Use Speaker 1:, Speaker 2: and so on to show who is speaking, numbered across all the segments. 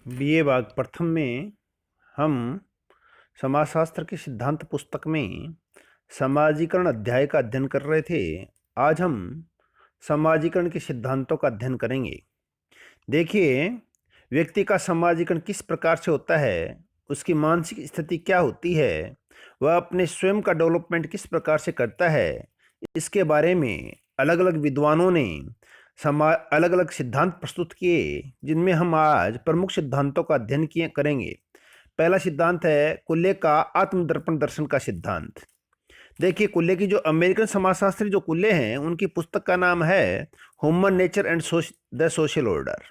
Speaker 1: BA भाग प्रथम में हम समाजशास्त्र के सिद्धांत पुस्तक में समाजीकरण अध्याय का अध्ययन कर रहे थे। आज हम समाजीकरण के सिद्धांतों का अध्ययन करेंगे। देखिए, व्यक्ति का समाजीकरण किस प्रकार से होता है, उसकी मानसिक स्थिति क्या होती है, वह अपने स्वयं का डेवलपमेंट किस प्रकार से करता है, इसके बारे में अलग अलग विद्वानों ने अलग अलग सिद्धांत प्रस्तुत किए, जिनमें हम आज प्रमुख सिद्धांतों का अध्ययन करेंगे। पहला सिद्धांत है कुल्ले का आत्मदर्पण दर्शन का सिद्धांत। देखिए, कुल्ले की जो अमेरिकन समाजशास्त्री जो कुल्ले हैं, उनकी पुस्तक का नाम है human nature and the social order.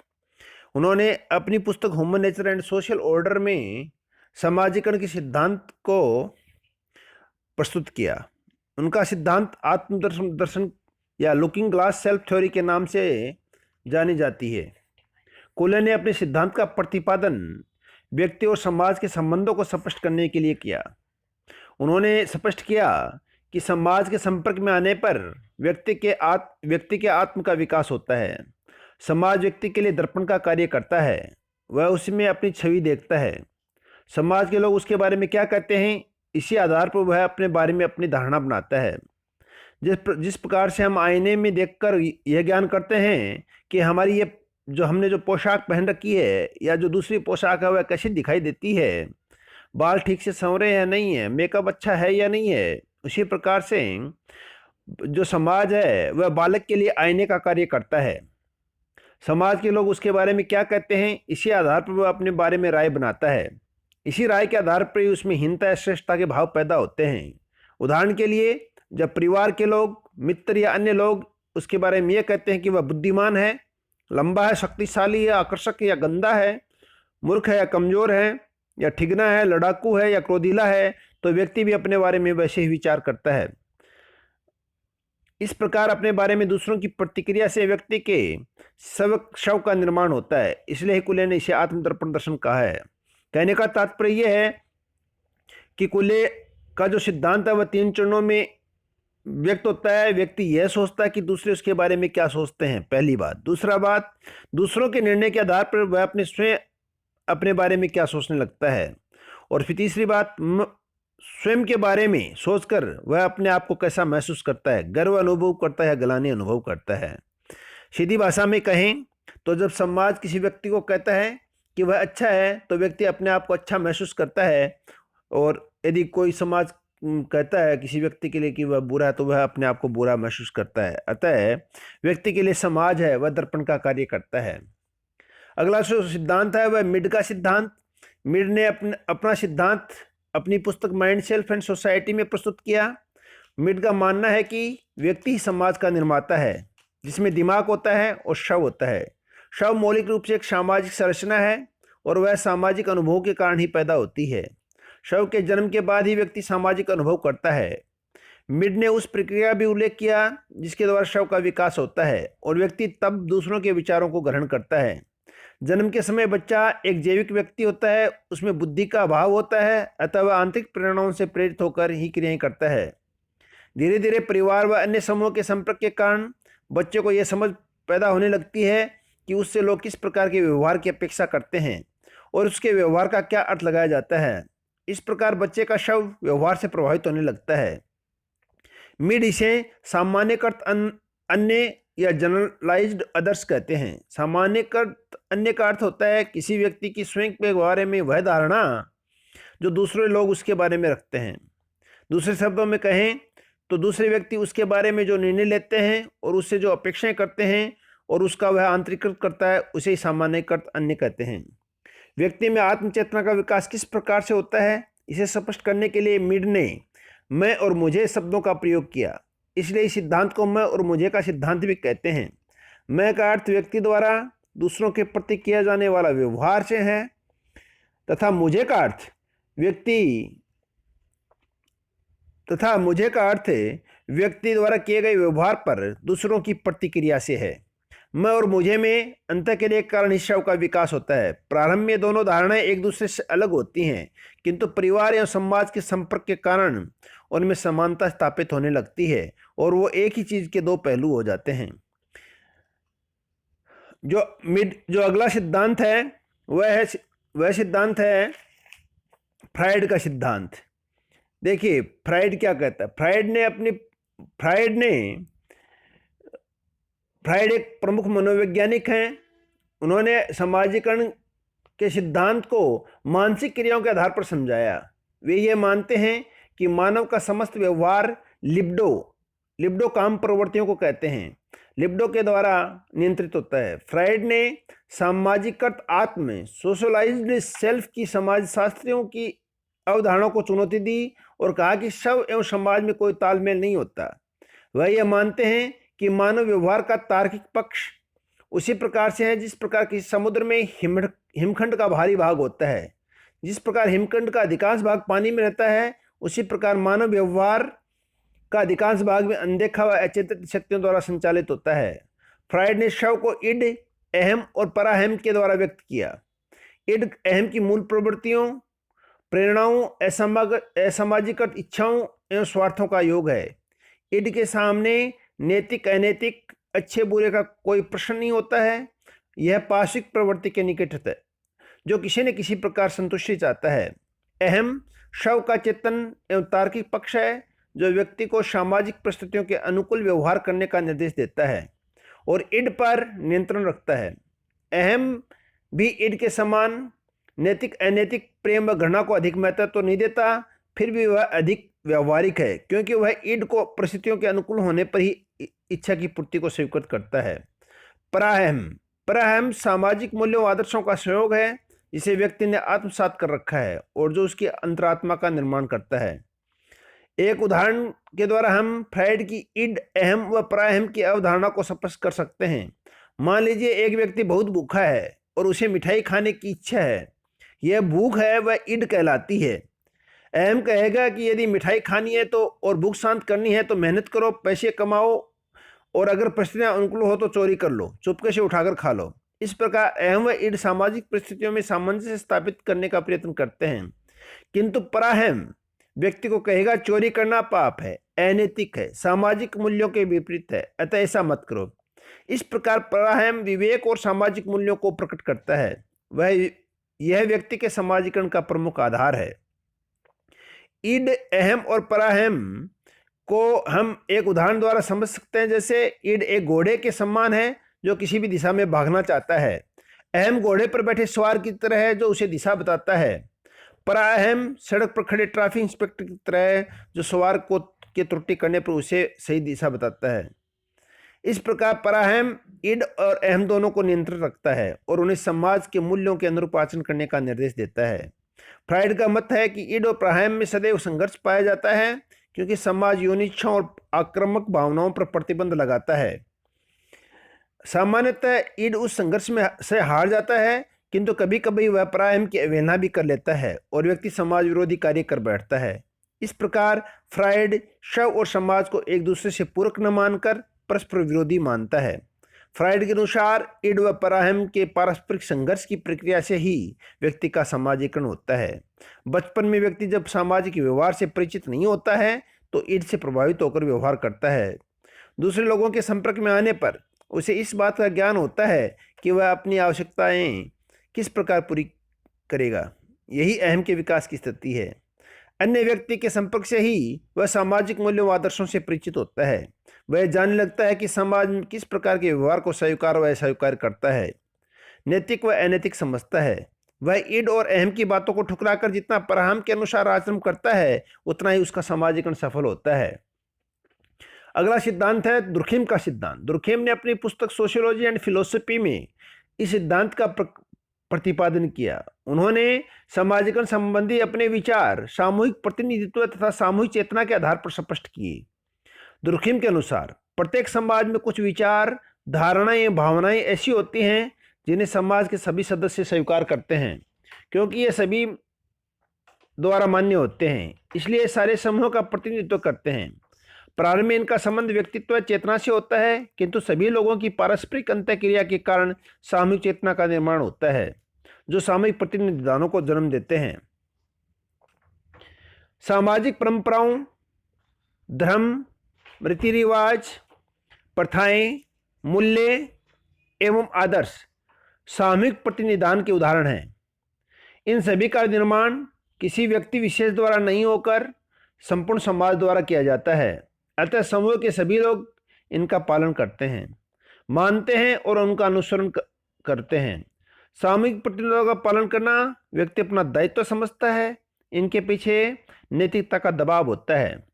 Speaker 1: उन्होंने अपनी पुस्तक human nature and social order में समाजीकरण के सिद्धांत को प्रस्तुत किया। उनका सिद्धांत आत्मदर्शन दर्शन या लुकिंग ग्लास सेल्फ थ्योरी के नाम से जानी जाती है। कुल्ले ने अपने सिद्धांत का प्रतिपादन व्यक्ति और समाज के संबंधों को स्पष्ट करने के लिए किया। उन्होंने स्पष्ट किया कि समाज के संपर्क में आने पर व्यक्ति के आत्म का विकास होता है। समाज व्यक्ति के लिए दर्पण का कार्य करता है, वह उसमें अपनी छवि देखता है। समाज के लोग उसके बारे में क्या कहते हैं, इसी आधार पर वह अपने बारे में अपनी धारणा बनाता है। जिस प्रकार से हम आईने में देखकर यह ज्ञान करते हैं कि हमारी हमने जो पोशाक पहन रखी है या जो दूसरी पोशाक है वह कैसी दिखाई देती है, बाल ठीक से संवरे या नहीं है, मेकअप अच्छा है या नहीं है, उसी प्रकार से जो समाज है वह बालक के लिए आईने का कार्य करता है। समाज के लोग उसके बारे में क्या कहते हैं, इसी आधार पर वह अपने बारे में राय बनाता है। इसी राय के आधार पर उसमें हीनता या श्रेष्ठता के भाव पैदा होते हैं। उदाहरण के लिए, जब परिवार के लोग, मित्र या अन्य लोग उसके बारे में यह कहते हैं कि वह बुद्धिमान है, लंबा है, शक्तिशाली है, आकर्षक या गंदा है, मूर्ख है या कमजोर है, या ठिगना है, लड़ाकू है या क्रोधीला है, तो व्यक्ति भी अपने बारे में वैसे ही विचार करता है। इस प्रकार अपने बारे में दूसरों की प्रतिक्रिया से व्यक्ति के शव का निर्माण होता है। इसलिए कुल्ले ने इसे आत्मदर्पण दर्शन कहा है। कहने का तात्पर्य यह है कि कुल्ले का जो सिद्धांत है वह 3 चरणों में व्यक्त होता है। व्यक्ति यह सोचता है कि दूसरे उसके बारे में क्या सोचते हैं, पहली बात। दूसरा बात, दूसरों के निर्णय के आधार पर वह अपने बारे में क्या सोचने लगता है। और फिर तीसरी बात, स्वयं के बारे में सोचकर वह अपने आप को कैसा महसूस करता है, गर्व अनुभव करता है या ग्लानि अनुभव करता है। सीधी भाषा में कहें तो जब समाज किसी व्यक्ति को कहता है कि वह अच्छा है तो व्यक्ति अपने आप को अच्छा महसूस करता है, और यदि कोई समाज कहता है किसी व्यक्ति के लिए कि वह बुरा है तो वह अपने आप को बुरा महसूस करता है। अतः व्यक्ति के लिए समाज है वह दर्पण का कार्य करता है। अगला जो सिद्धांत है वह मिड का सिद्धांत। मिड ने अपना सिद्धांत अपनी पुस्तक माइंड, सेल्फ एंड सोसाइटी में प्रस्तुत किया। मिड का मानना है कि व्यक्ति ही समाज का निर्माता है, जिसमें दिमाग होता है और शव होता है। शव मौलिक रूप से एक सामाजिक संरचना है और वह सामाजिक अनुभव के कारण ही पैदा होती है। शव के जन्म के बाद ही व्यक्ति सामाजिक अनुभव करता है। मिड ने उस प्रक्रिया भी उल्लेख किया जिसके द्वारा शव का विकास होता है और व्यक्ति तब दूसरों के विचारों को ग्रहण करता है। जन्म के समय बच्चा एक जैविक व्यक्ति होता है, उसमें बुद्धि का अभाव होता है, अतः वह आंतरिक प्रेरणाओं से प्रेरित होकर ही क्रियाएं करता है। धीरे धीरे परिवार व अन्य समूह के संपर्क के कारण बच्चे को यह समझ पैदा होने लगती है कि उससे लोग किस प्रकार के व्यवहार की अपेक्षा करते हैं और उसके व्यवहार का क्या अर्थ लगाया जाता है। इस प्रकार बच्चे का शव व्यवहार से प्रभावित होने लगता है। मिड इसे सामान्यकृत अन्य या जनरलाइज्ड अदर्स कहते हैं। सामान्यकृत अन्य का अर्थ होता है किसी व्यक्ति की स्वयं के बारे में वह धारणा जो दूसरे लोग उसके बारे में रखते हैं। दूसरे शब्दों में कहें तो दूसरे व्यक्ति उसके बारे में जो निर्णय लेते हैं और उससे जो अपेक्षाएं करते हैं और उसका वह आंतरिकृत करता है, उसे ही सामान्यकृत अन्य कहते हैं। व्यक्ति में आत्मचेतना का विकास किस प्रकार से होता है, इसे स्पष्ट करने के लिए मिड ने मैं और मुझे शब्दों का प्रयोग किया। इसलिए इस सिद्धांत को मैं और मुझे का सिद्धांत भी कहते हैं। मैं का अर्थ व्यक्ति द्वारा दूसरों के प्रति किया जाने वाला व्यवहार से है, तथा मुझे का अर्थ व्यक्ति द्वारा किए गए व्यवहार पर दूसरों की प्रतिक्रिया से है। मैं और मुझे में अंतर के लिए कारण इस शव का विकास होता है। प्रारंभ में दोनों धारणाएं एक दूसरे से अलग होती हैं, किंतु परिवार या समाज के संपर्क के कारण उनमें समानता स्थापित होने लगती है और वो एक ही चीज के दो पहलू हो जाते हैं। जो अगला सिद्धांत है वह सिद्धांत है फ्राइड का सिद्धांत। देखिए फ्राइड क्या कहता है। फ्राइड एक प्रमुख मनोवैज्ञानिक हैं। उन्होंने समाजीकरण के सिद्धांत को मानसिक क्रियाओं के आधार पर समझाया। वे ये मानते हैं कि मानव का समस्त व्यवहार लिबिडो काम प्रवृत्तियों को कहते हैं, लिबिडो के द्वारा नियंत्रित होता है। फ्राइड ने सामाजिकृत आत्म सोशलाइज्ड सेल्फ की समाजशास्त्रियों की अवधारणा को चुनौती दी और कहा कि शव एवं समाज में कोई तालमेल नहीं होता। वह यह मानते हैं कि मानव व्यवहार का तार्किक पक्ष उसी प्रकार से है जिस प्रकार किसी समुद्र में हिमखंड का भारी भाग होता है। जिस प्रकार हिमखंड का अधिकांश भाग पानी में रहता है, उसी प्रकार मानव व्यवहार का अधिकांश भाग में अनदेखा व अचेतन शक्तियों द्वारा संचालित होता है। फ्राइड ने शव को इड, अहम और पराहम के द्वारा व्यक्त किया। इड अहम की मूल प्रवृत्तियों, प्रेरणाओं, असामाजिक इच्छाओं एवं स्वार्थों का योग है। इड के सामने नैतिक अनैतिक, अच्छे बुरे का कोई प्रश्न नहीं होता है। यह पार्श्विक प्रवृत्ति के निकट है जो किसी न किसी प्रकार संतुष्टि चाहता है। अहम शव का चेतन एवं तार्किक पक्ष है जो व्यक्ति को सामाजिक परिस्थितियों के अनुकूल व्यवहार करने का निर्देश देता है और इड पर नियंत्रण रखता है। अहम भी इड के समान नैतिक अनैतिक, प्रेम व घृणा को अधिक महत्व तो नहीं देता, फिर भी वह अधिक व्यवहारिक है क्योंकि वह इड को परिस्थितियों के अनुकूल होने पर ही इच्छा की पूर्ति को स्वीकृत करता है। पराहम सामाजिक मूल्यों आदर्शों का संयोग है जिसे व्यक्ति ने आत्मसात कर रखा है और जो उसकी अंतरात्मा का निर्माण करता है। एक उदाहरण के द्वारा हम फ्राइड की इड, अहम व पराहम की अवधारणा को स्पष्ट कर सकते हैं। मान लीजिए एक व्यक्ति बहुत भूखा है और उसे मिठाई खाने की इच्छा है। यह भूख है वह इड कहलाती है। अहम कहेगा कि यदि मिठाई खानी है तो और भूख शांत करनी है तो मेहनत करो, पैसे कमाओ और अगर परिस्थितियां अनुकूल हो तो चोरी कर लो, चुपके से उठाकर खा लो। इस प्रकार अहम व इड सामाजिक परिस्थितियों में सामंजस्य स्थापित करने का प्रयत्न करते हैं, किंतु पराहम व्यक्ति को कहेगा चोरी करना पाप है, अनैतिक है, सामाजिक मूल्यों के विपरीत है, अतः ऐसा मत करो। इस प्रकार पराहम विवेक और सामाजिक मूल्यों को प्रकट करता है। यह व्यक्ति के समाजीकरण का प्रमुख आधार है। इड, अहम और पराहम को हम एक उदाहरण द्वारा समझ सकते हैं। जैसे इड एक घोड़े के समान है जो किसी भी दिशा में भागना चाहता है। अहम घोड़े पर बैठे सवार की तरह है जो उसे दिशा बताता है। पराहम सड़क पर खड़े ट्रैफिक इंस्पेक्टर की तरह है जो सवार को की त्रुटि करने पर उसे सही दिशा बताता है। इस प्रकार पराहम इड और अहम दोनों को नियंत्रित रखता है और उन्हें समाज के मूल्यों के अनुरूप आचरण करने का निर्देश देता है। फ्राइड का मत है कि इड और पराहम में सदैव संघर्ष पाया जाता है क्योंकि समाज योनिच्छाओं और आक्रामक भावनाओं पर प्रतिबंध लगाता है। सामान्यतः इड उस संघर्ष में से हार जाता है, किंतु कभी कभी वह पराहम की अवहेलना भी कर लेता है और व्यक्ति समाज विरोधी कार्य कर बैठता है। इस प्रकार फ्राइड शव और समाज को एक दूसरे से पूरक न मानकर परस्पर विरोधी मानता है। फ्राइड के अनुसार इड व पराहम के पारस्परिक संघर्ष की प्रक्रिया से ही व्यक्ति का समाजीकरण होता है। बचपन में व्यक्ति जब सामाजिक व्यवहार से परिचित नहीं होता है तो इड से प्रभावित होकर व्यवहार करता है। दूसरे लोगों के संपर्क में आने पर उसे इस बात का ज्ञान होता है कि वह अपनी आवश्यकताएं किस प्रकार पूरी करेगा। यही अहम के विकास की स्थिति है। अन्य व्यक्ति के संपर्क से ही वह सामाजिक मूल्यों व आदर्शों से परिचित होता है। वह जानने लगता है कि समाज में किस प्रकार के व्यवहार को स्वीकार व अस्वीकार करता है, नैतिक व अनैतिक समझता है। वह इड और अहम की बातों को ठुकराकर जितना पराहम के अनुसार आचरण करता है उतना ही उसका सामाजिकरण सफल होता है। अगला सिद्धांत है दुर्खिम का सिद्धांत। दुर्खिम ने अपनी पुस्तक सोशियोलॉजी एंड फिलोसफी में इस सिद्धांत का प्रतिपादन किया। उन्होंने समाजीकरण संबंधी अपने विचार सामूहिक प्रतिनिधित्व तथा सामूहिक चेतना के आधार पर स्पष्ट किए। दुर्खिम के अनुसार प्रत्येक समाज में कुछ विचार, धारणाएं, भावनाएं ऐसी होती हैं जिन्हें समाज के सभी सदस्य स्वीकार करते हैं क्योंकि ये सभी द्वारा मान्य होते हैं, इसलिए सारे समूहों का प्रतिनिधित्व करते हैं। प्रारंभ में इनका संबंध व्यक्तित्व चेतना से होता है, किंतु सभी लोगों की पारस्परिक अंतःक्रिया के कारण सामूहिक चेतना का निर्माण होता है जो सामूहिक प्रतिनिधानों को जन्म देते हैं। सामाजिक परंपराओं, धर्म, रीति रिवाज, प्रथाएं, मूल्य एवं आदर्श सामूहिक प्रतिनिधान के उदाहरण हैं। इन सभी का निर्माण किसी व्यक्ति विशेष द्वारा नहीं होकर संपूर्ण समाज द्वारा किया जाता है। अतः समूह के सभी लोग इनका पालन करते हैं, मानते हैं और उनका अनुसरण करते हैं। सामूहिक प्रतिनिधियों का पालन करना व्यक्ति अपना दायित्व समझता है। इनके पीछे नैतिकता का दबाव होता है।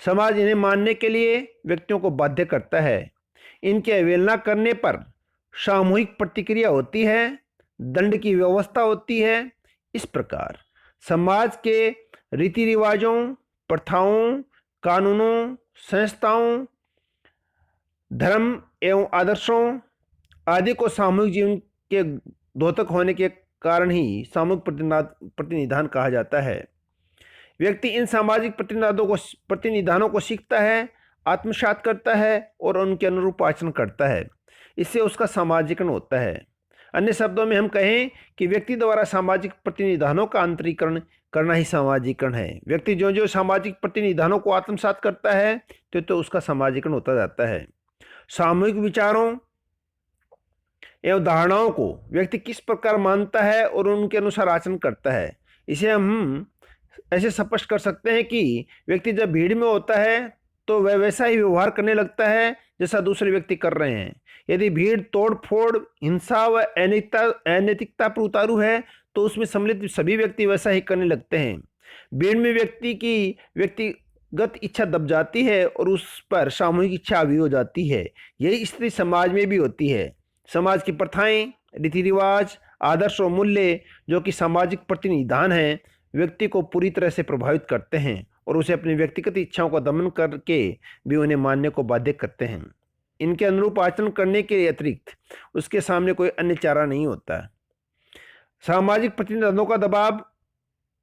Speaker 1: समाज इन्हें मानने के लिए व्यक्तियों को बाध्य करता है। इनकी अवहेलना करने पर सामूहिक प्रतिक्रिया होती है, दंड की व्यवस्था होती है। इस प्रकार समाज के रीति रिवाजों, प्रथाओं, कानूनों, संस्थाओं, धर्म एवं आदर्शों आदि को सामूहिक जीवन के द्योतक होने के कारण ही सामूहिक प्रतिनिधान कहा जाता है। व्यक्ति इन सामाजिक प्रतिनिधानों को सीखता है, आत्मसात करता है और उनके अनुरूप आचरण करता है। इससे उसका सामाजिकरण होता है। अन्य शब्दों में हम कहें कि व्यक्ति द्वारा सामाजिक प्रतिनिधानों का अंतरीकरण करना ही सामाजिकरण है। व्यक्ति जो जो सामाजिक प्रतिनिधानों को आत्मसात करता है तो उसका सामाजिकरण होता जाता है। सामूहिक विचारों एवं धारणाओं को व्यक्ति किस प्रकार मानता है और उनके अनुसार आचरण करता है, इसे हम ऐसे स्पष्ट कर सकते हैं कि व्यक्ति जब भीड़ में होता है तो वह वैसा ही व्यवहार करने लगता है जैसा दूसरे व्यक्ति कर रहे हैं। यदि भीड़ तोड़फोड़, हिंसा व अनैतिकता पर उतारू है तो उसमें सम्मिलित सभी व्यक्ति वैसा ही करने लगते हैं। भीड़ में व्यक्ति की व्यक्तिगत इच्छा दब जाती है और उस पर सामूहिक इच्छा हावी हो जाती है। यही स्थिति समाज में भी होती है। समाज की प्रथाएं, रीति रिवाज, आदर्श और मूल्य जो कि सामाजिक प्रतिनिधान हैं, व्यक्ति को पूरी तरह से प्रभावित करते हैं और उसे अपनी व्यक्तिगत इच्छाओं का दमन करके भी उन्हें मानने को बाध्य करते हैं। इनके अनुरूप आचरण करने के अतिरिक्त उसके सामने कोई अन्य चारा नहीं होता। सामाजिक प्रतिनिधित्व का दबाव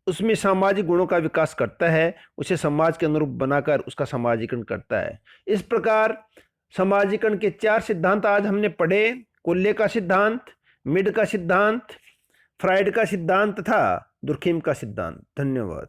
Speaker 1: उसमें सामाजिक गुणों का विकास करता है, उसे समाज के अनुरूप बनाकर उसका समाजीकरण करता है। इस प्रकार समाजीकरण के 4 सिद्धांत आज हमने पढ़े। कोल्ले का सिद्धांत, मिड का सिद्धांत, फ्राइड का सिद्धांत तथा दुर्खीम का सिद्धांत। धन्यवाद।